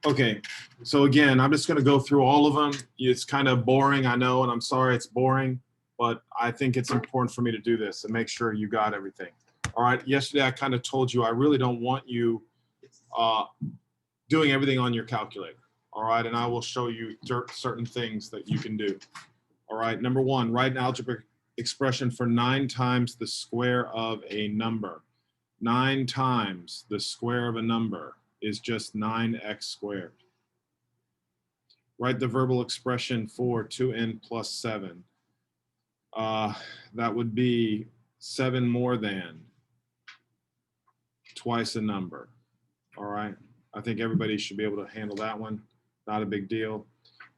Okay, so again, I'm just going to go through all of them. It's kind of boring, I know, and I'm sorry it's boring, but I think it's important for me to do this and make sure you got everything. All right, yesterday I kind of told you I really don't want you doing everything on your calculator. All right, and I will show you certain things that you can do. All right, number one, write an algebraic expression for 9 times the square of a number. 9 times the square of a number is just 9x squared. Write the verbal expression for 2n plus 7. That would be 7 more than twice a number. All right, I think everybody should be able to handle that one. Not a big deal.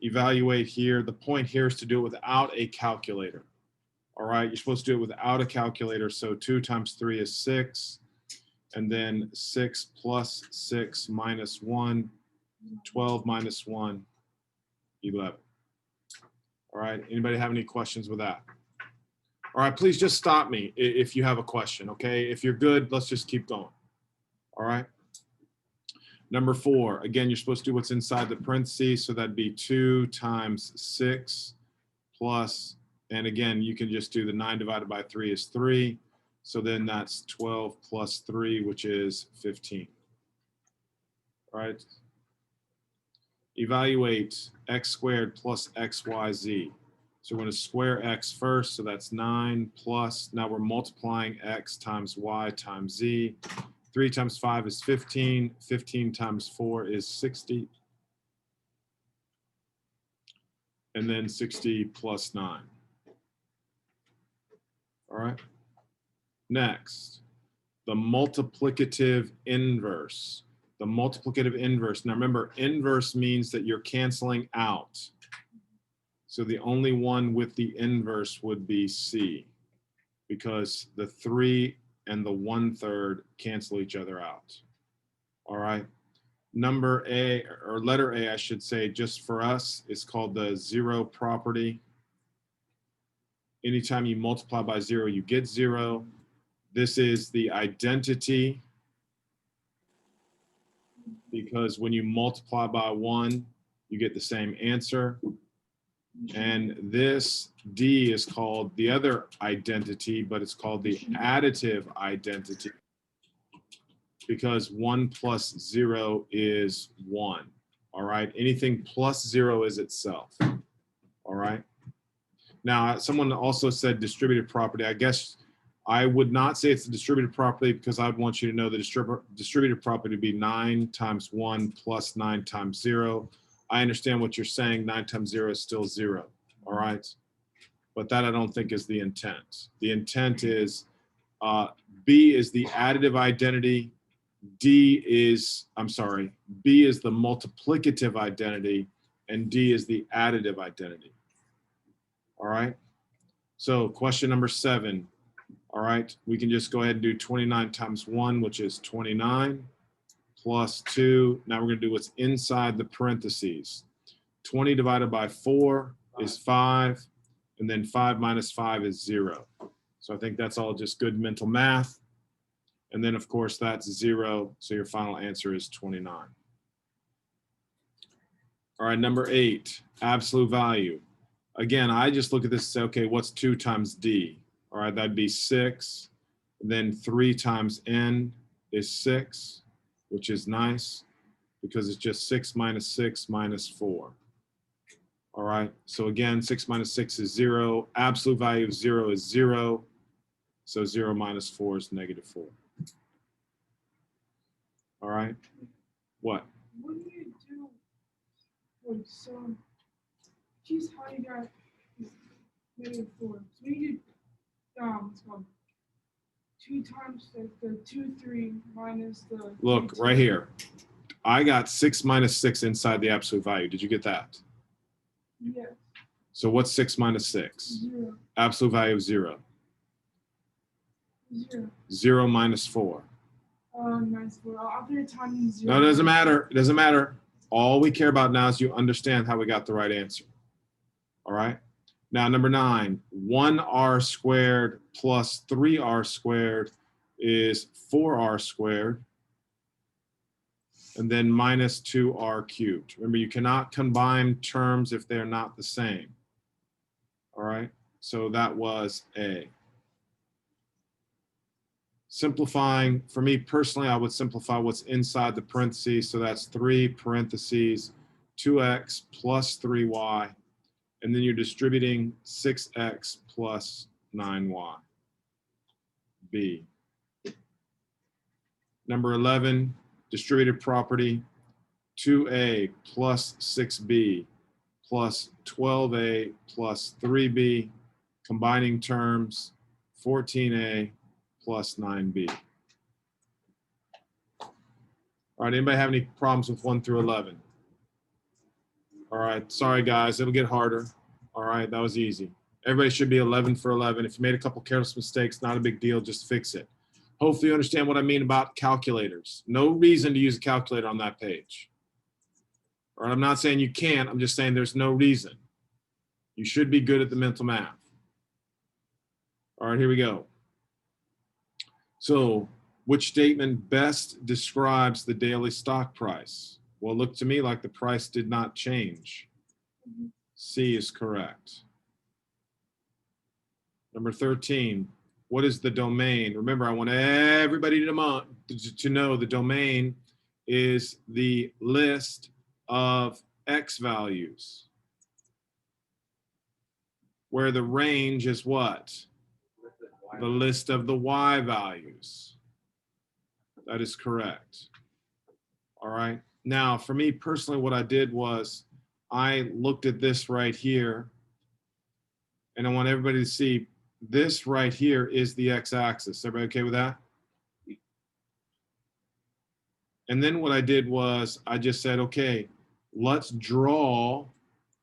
Evaluate here. The point here is to do it without a calculator. All right, you're supposed to do it without a calculator. So 2 times 3 is 6. And then 6 plus 6 minus 1, 12 minus 1, 11. All right, anybody have any questions with that? All right, please just stop me if you have a question, okay? If you're good, let's just keep going. All right. Number 4, again, you're supposed to do what's inside the parentheses, so that'd be 2 times 6 plus, and again, you can just do the 9 divided by 3 is 3. So then that's 12 plus 3, which is 15. All right. Evaluate x squared plus xyz. So we're going to square x first. So that's 9 plus, now we're multiplying x times y times z. 3 times 5 is 15. 15 times 4 is 60. And then 60 plus 9. All right. Next, the multiplicative inverse. The multiplicative inverse. Now remember, inverse means that you're canceling out. So the only one with the inverse would be C, because the 3 and the 1/3 cancel each other out. All right. Number A, or letter A, I should say, just for us, is called the zero property. Anytime you multiply by 0, you get 0. This is the identity, because when you multiply by 1, you get the same answer. And this D is called the other identity, but it's called the additive identity, because 1 plus 0 is 1. All right. Anything plus 0 is itself. All right. Now, someone also said distributive property. I guess I would not say it's a distributive property, because I'd want you to know the distributive property would be 9 times 1 plus 9 times 0. I understand what you're saying. 9 times 0 is still 0. All right. But that I don't think is the intent. The intent is B is the additive identity. B is the multiplicative identity, and D is the additive identity. All right. So question number 7. All right, we can just go ahead and do 29 times 1, which is 29, plus 2. Now we're going to do what's inside the parentheses. 20 divided by 4 is 5, and then 5 minus 5 is 0. So I think that's all just good mental math. And then, of course, that's 0, so your final answer is 29. All right, number 8, absolute value. Again, I just look at this and say, okay, what's 2 times D? All right, that'd be 6. Then 3 times n is 6, which is nice, because it's just 6 minus 4. All right, so again, 6 minus 6 is 0. Absolute value of 0 is 0. So 0 minus 4 is -4. All right, what? What do you do? Like, so, choose how you got -4. So you do, it's called 2 times the 2, 3 minus the. Look, right here. I got 6 minus 6 inside the absolute value. Did you get that? Yes. So what's 6 minus 6? 0. Absolute value of 0. 0. 0 minus 4. Minus 4. I'll put a tiny 0. No, it doesn't matter. It doesn't matter. All we care about now is you understand how we got the right answer. All right. Now, number 9, 1r squared plus 3r squared is 4r squared. and then minus 2r cubed. Remember, you cannot combine terms if they're not the same. All right, so that was A. Simplifying, for me personally, I would simplify what's inside the parentheses. So that's 3 parentheses 2x plus 3y. And then you're distributing 6x plus 9y. B. Number 11, distributive property, 2a plus 6b plus 12a plus 3b, combining terms, 14a plus 9b. All right, anybody have any problems with 1 through 11? All right, sorry guys, it'll get harder. All right, that was easy. Everybody should be 11 for 11. If you made a couple careless mistakes, not a big deal, just fix it. Hopefully you understand what I mean about calculators. No reason to use a calculator on that page. All right, I'm not saying you can't, I'm just saying there's no reason. You should be good at the mental math. All right, here we go. So, which statement best describes the daily stock price? Well, it looked to me like the price did not change. C is correct. Number 13, what is the domain? Remember, I want everybody to know the domain is the list of X values, where the range is what? The list of the Y values. That is correct. All right. Now, for me personally, what I did was I looked at this right here, and I want everybody to see this right here is the x-axis. Everybody okay with that? And then what I did was I just said, okay, let's draw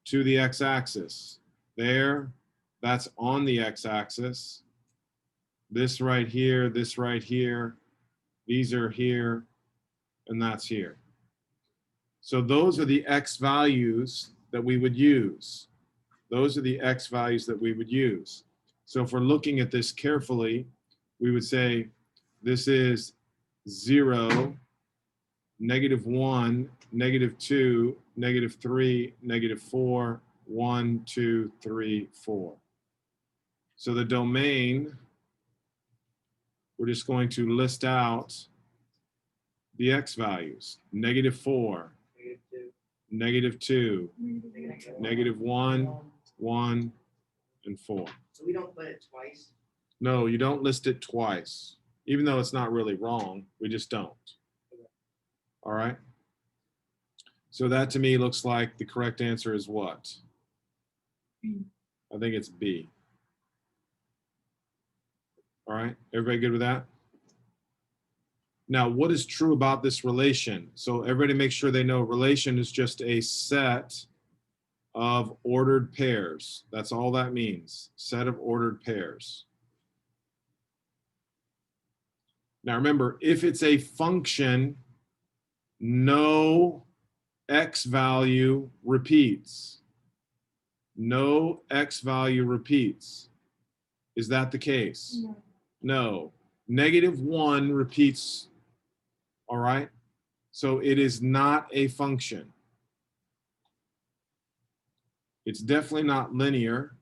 to the x-axis. There, that's on the x-axis. This right here, these are here, and that's here. So those are the x values that we would use. Those are the x values that we would use. So if we're looking at this carefully, we would say this is 0, -1, -2, -3, -4, 1, 2, 3, 4. So the domain, we're just going to list out the x values. -4, -2, -1, 1, and 4. So we don't put it twice? No, you don't list it twice. Even though it's not really wrong, we just don't. All right? So that to me looks like the correct answer is what? B. I think it's B. All right, everybody good with that? Now, what is true about this relation? So everybody make sure they know relation is just a set of ordered pairs. That's all that means, set of ordered pairs. Now remember, if it's a function, no x value repeats. No x value repeats. Is that the case? No. No. -1 repeats. All right? So it is not a function. It's definitely not linear.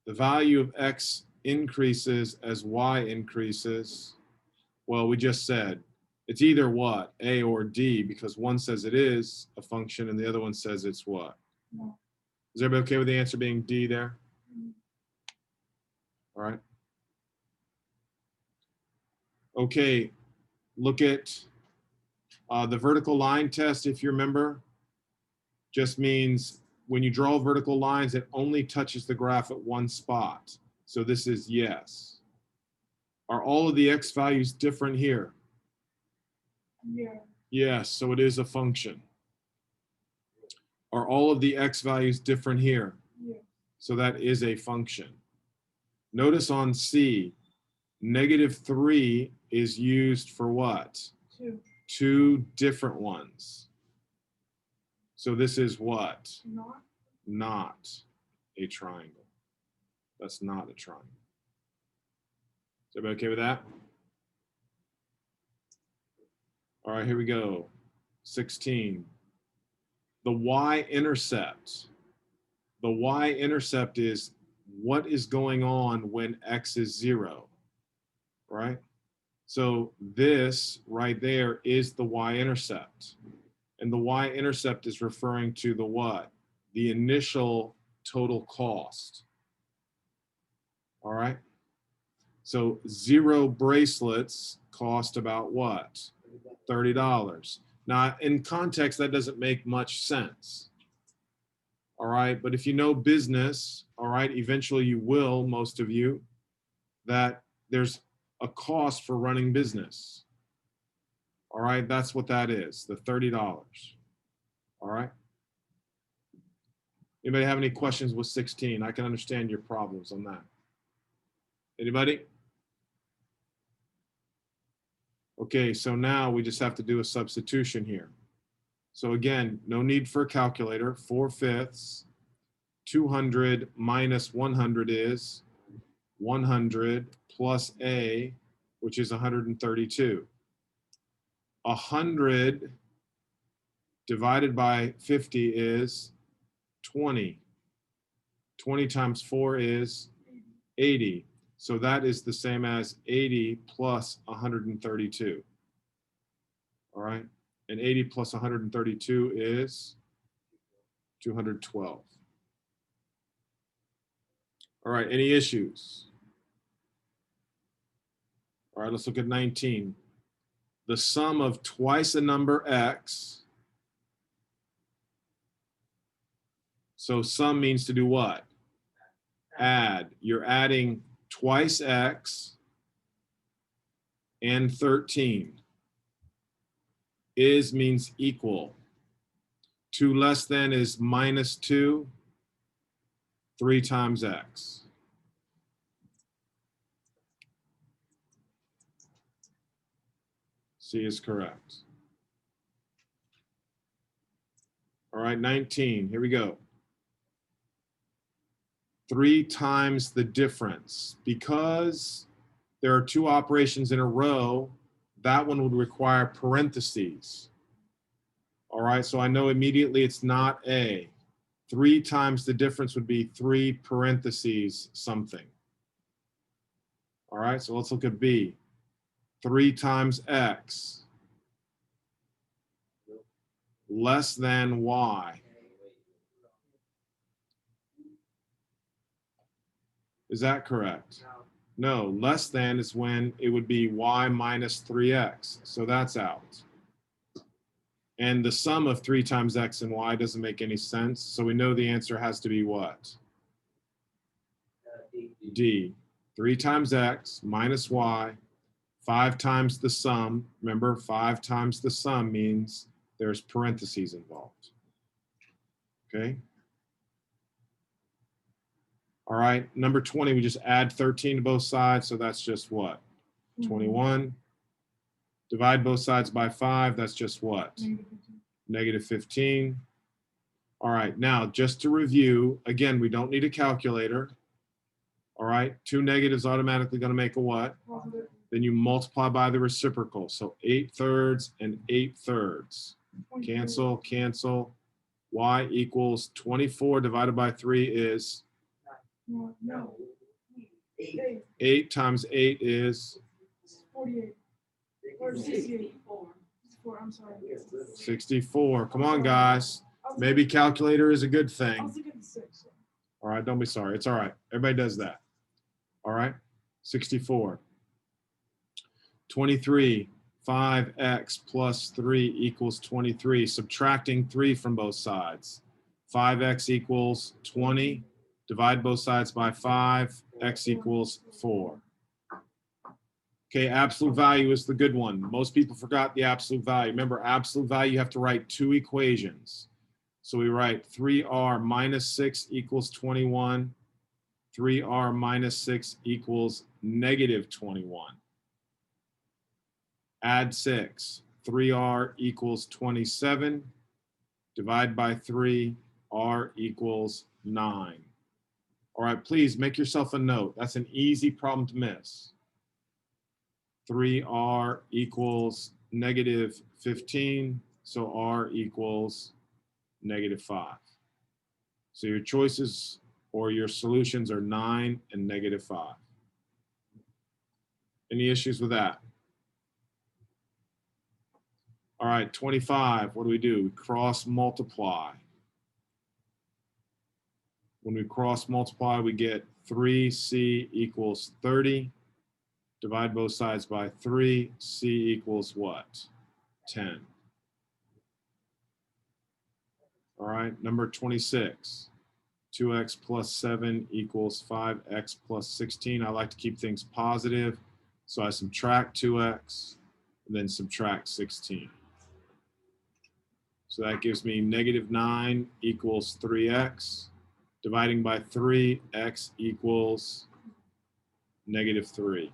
The value of x increases as y increases. Well, we just said it's either what? A or D, because one says it is a function and the other one says it's what? No. Is everybody okay with the answer being D there? All right. Okay, look at the vertical line test, if you remember. Just means when you draw vertical lines, it only touches the graph at one spot. So this is yes. Are all of the x values different here? Yeah. Yes, so it is a function. Are all of the x values different here? Yeah. So that is a function. Notice on C, -3 is used for what? 2. 2 different ones. So this is what? Not. Not a triangle. That's not a triangle. Is everybody okay with that? All right, here we go. 16. The y-intercept. The y-intercept is what is going on when x is 0, right? So this right there is the y-intercept. And the y-intercept is referring to the what? The initial total cost. All right? So 0 bracelets cost about what? $30. Now, in context, that doesn't make much sense. All right, but if you know business, all right, eventually you will, most of you, that there's a cost for running business. All right, that's what that is, the $30. All right. Anybody have any questions with 16? I can understand your problems on that. Anybody? Okay, so now we just have to do a substitution here. So again, no need for a calculator. 4/5. 200 minus 100 is 100 plus A, which is 132. 100 divided by 50 is 20. 20 times 4 is 80. So that is the same as 80 plus 132. All right. And 80 plus 132 is 212. All right. Any issues? All right. Let's look at 19. The sum of twice a number x. So sum means to do what? Add. You're adding twice x and 13. Is means equal. 2 less than is minus 2. 3 times x. C is correct. All right, 19. Here we go. 3 times the difference. Because there are 2 operations in a row, that one would require parentheses. All right, so I know immediately it's not A. 3 times the difference would be 3 parentheses something. All right, so let's look at B. 3 times x less than y. Is that correct? No, less than is when it would be y minus 3x. So that's out. And the sum of 3 times x and y doesn't make any sense. So we know the answer has to be what? D. 3 times x minus y, 5 times the sum. Remember, 5 times the sum means there's parentheses involved. Okay. All right, number 20, we just add 13 to both sides, so that's just what? 21. Divide both sides by 5, that's just what? Negative 15. All right, now just to review, again, we don't need a calculator. All right, 2 negatives automatically going to make a what? Then you multiply by the reciprocal, so 8/3 and 8/3. Cancel, cancel. Y equals 24 divided by 3 is? No. 8 times 8 is? 48. Or 68. 64, I'm sorry. 64. Come on, guys. Maybe calculator is a good I thing. was looking at 6. All right, don't be sorry. It's all right. Everybody does that. All right, 64. 23. 5x plus 3 equals 23. Subtracting 3 from both sides. 5x equals 20. Divide both sides by 5. X equals 4. Okay, absolute value is the good one. Most people forgot the absolute value. Remember, absolute value, you have to write 2 equations. So we write 3r minus 6 equals 21. 3r minus 6 equals negative 21. Add 6. 3r equals 27. Divide by 3. R equals 9. All right, please make yourself a note. That's an easy problem to miss. 3r equals negative 15. So R equals negative 5. So your choices or your solutions are 9 and negative 5. Any issues with that? All right, 25, what do? We cross multiply. When we cross multiply, we get 3C equals 30. Divide both sides by 3. C equals what? 10. All right, number 26. 2x plus 7 equals 5x plus 16. I like to keep things positive, so I subtract 2x and then subtract 16. So that gives me negative 9 equals 3x. Dividing by 3, x equals negative 3.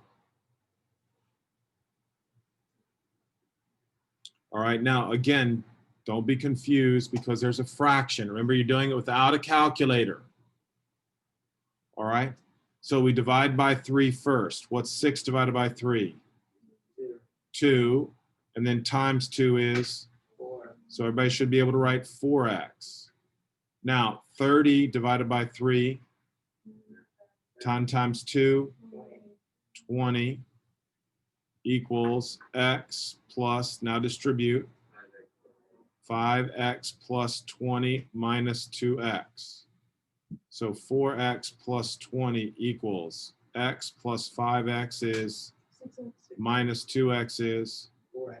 All right, now again, don't be confused because there's a fraction. Remember, you're doing it without a calculator. All right, so we divide by 3 first. What's 6 divided by 3? 2, and then times 2 is? 4. So everybody should be able to write 4x. Now, 30 divided by 3, 10 times 2, 20 equals x plus, now distribute, 5x plus 20 minus 2x. So 4x plus 20 equals x plus 5x is 6x. minus 2x is, 4.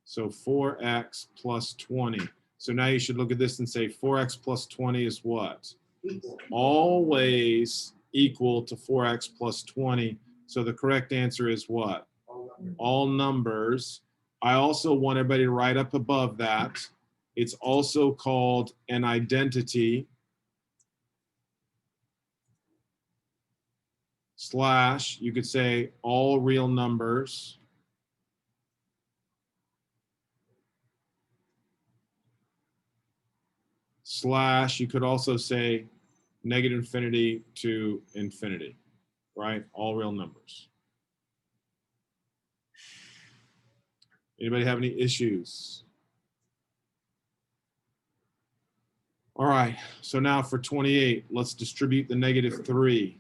so 4x plus 20. So now you should look at this and say 4x plus 20 is what? Equal. Always equal to 4x plus 20. So the correct answer is what? All numbers. All numbers. I also want everybody to write up above that. It's also called an identity slash, you could say all real numbers slash, you could also say negative infinity to infinity, right? All real numbers. Anybody have any issues? All right, so now for 28, let's distribute the negative 3.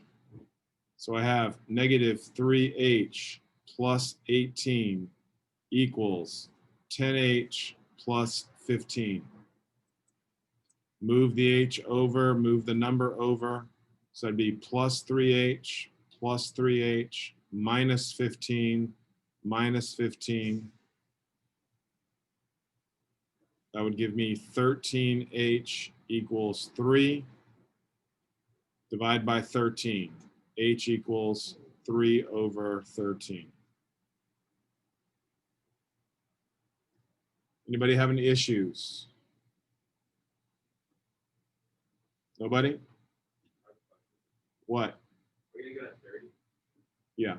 So I have negative 3h plus 18 equals 10h plus 15. Move the h over, move the number over. So it'd be plus 3h minus 15 minus 15. That would give me 13h equals 3. Divide by 13. H equals 3 over 13. Anybody have any issues? Nobody? What? We're gonna go to 30. Yeah.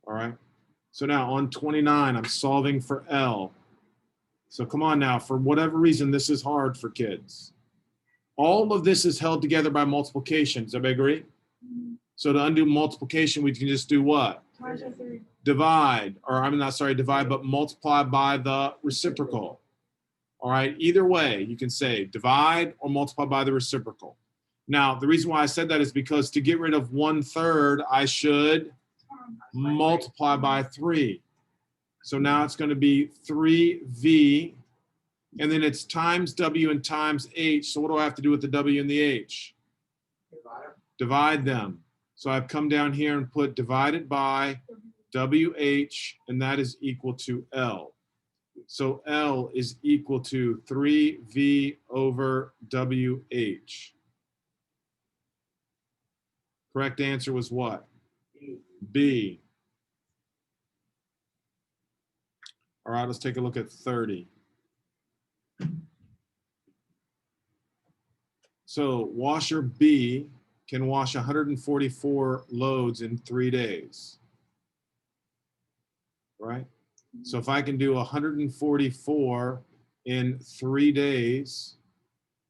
All right. So now on 29, I'm solving for L. So come on now, for whatever reason, this is hard for kids. All of this is held together by multiplication. Does everybody agree? So to undo multiplication, we can just do what? Times by 3. Divide, or I'm not sorry, divide, but multiply by the reciprocal. All right, either way, you can say divide or multiply by the reciprocal. Now, the reason why I said that is because to get rid of 1/3, I should multiply by 3. So now it's going to be 3v, and then it's times w and times h. So what do I have to do with the w and the h? Divide them. So I've come down here and put divided by wh, and that is equal to L. So L is equal to 3v over wh. Correct answer was what? B. All right, let's take a look at 30. So washer B can wash 144 loads in 3 days, right? So if I can do 144 in 3 days,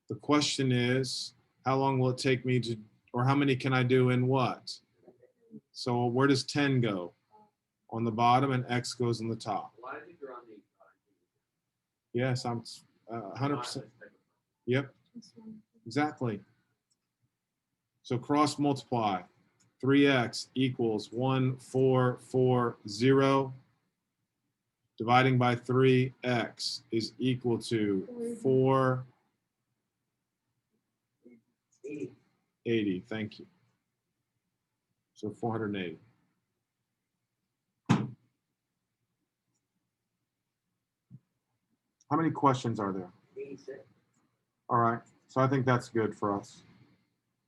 the question is, how long will it take me to, or how many can I do in what? So where does 10 go? on the bottom and X goes on the top. Why did you run the? Yes, I'm 100%. Yep, This one. exactly. So cross multiply. 3x equals 1440. Dividing by 3x is equal to 480. 80. Thank you. So 480. How many questions are there? 86. All right. So I think that's good for us.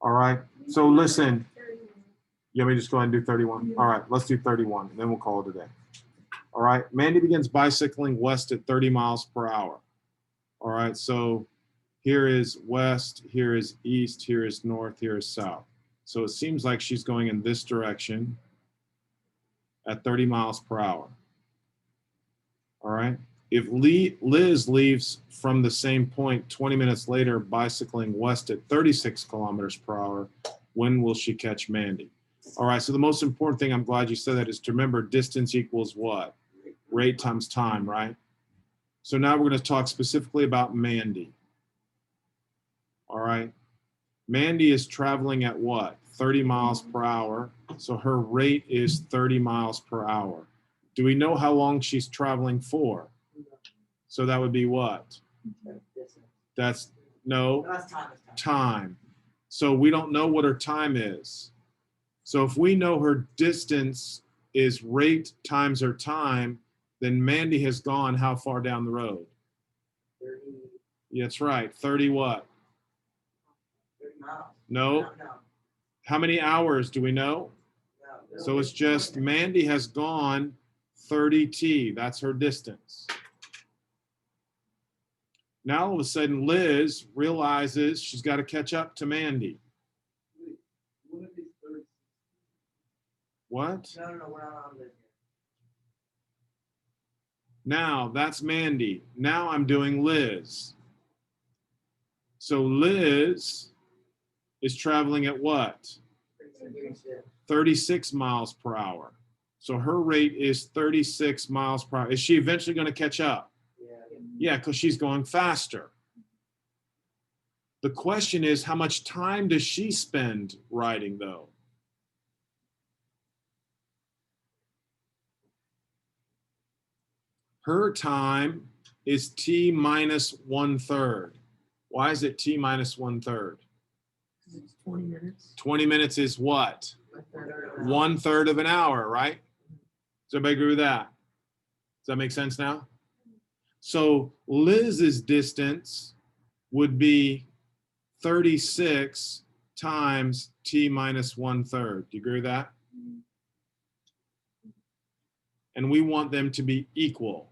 All right. So listen. You want me to just go ahead and do 31? All right. Let's do 31, and then we'll call it a day. All right. Mandy begins bicycling west at 30 miles per hour. All right. So here is west, here is east, here is north, here is south. So it seems like she's going in this direction at 30 miles per hour. All right. If Liz leaves from the same point 20 minutes later, bicycling west at 36 kilometers per hour, when will she catch Mandy? All right. So the most important thing, I'm glad you said that, is to remember distance equals what? Rate times time, right? So now we're going to talk specifically about Mandy. All right. Mandy is traveling at what? 30 miles per hour. So her rate is 30 miles per hour. Do we know how long she's traveling for? So that would be what? That's no That's time. time. So we don't know what her time is. So if we know her distance is rate times her time, then Mandy has gone how far down the road? 30. Yeah, that's right. 30 what? 30 miles. No. No. How many hours do we know? No. So it's just Mandy has gone 30t. That's her distance. Now all of a sudden Liz realizes she's got to catch up to Mandy. What? No, we're not on this. Now that's Mandy. Now I'm doing Liz. So Liz is traveling at what? 36 miles per hour. So her rate is 36 miles per hour. Is she eventually going to catch up? Yeah, because she's going faster. The question is, how much time does she spend riding, though? Her time is t minus 1/3. Why is it t minus 1/3? It's 20 minutes. 20 minutes is what? 1/3. 1/3 of an hour, right? Does everybody agree with that? Does that make sense now? So Liz's distance would be 36 times t minus 1/3. Do you agree with that? And we want them to be equal.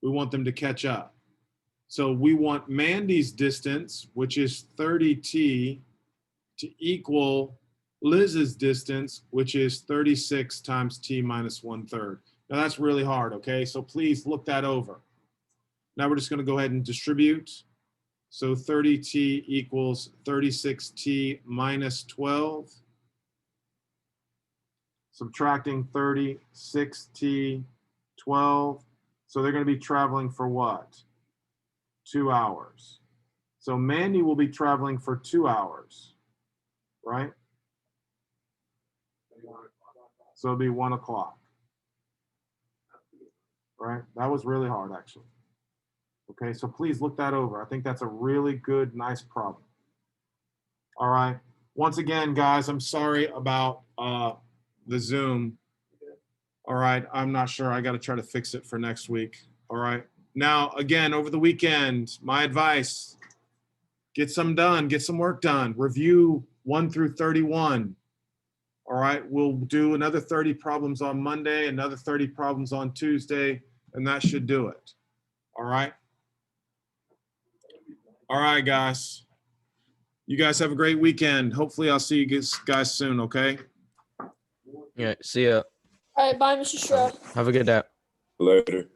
We want them to catch up. So we want Mandy's distance, which is 30t, to equal Liz's distance, which is 36 times t minus 1/3. Now that's really hard, okay? So please look that over. Now we're just going to go ahead and distribute. So 30t equals 36t minus 12. Subtracting 36t, 12. So they're going to be traveling for what? 2 hours. So Mandy will be traveling for 2 hours, right? So it'll be 1 o'clock. Right? That was really hard, actually. Okay, so please look that over. I think that's a really good, nice problem. All right. Once again, guys, I'm sorry about the Zoom. All right, I'm not sure. I got to try to fix it for next week. All right. Now, again, over the weekend, my advice, get some done, get some work done. Review 1 through 31. All right, we'll do another 30 problems on Monday, another 30 problems on Tuesday, and that should do it. All right. All right, guys. You guys have a great weekend. Hopefully I'll see you guys soon, okay? Yeah, see ya. All right, bye, Mr. Stroud. Have a good day. Later.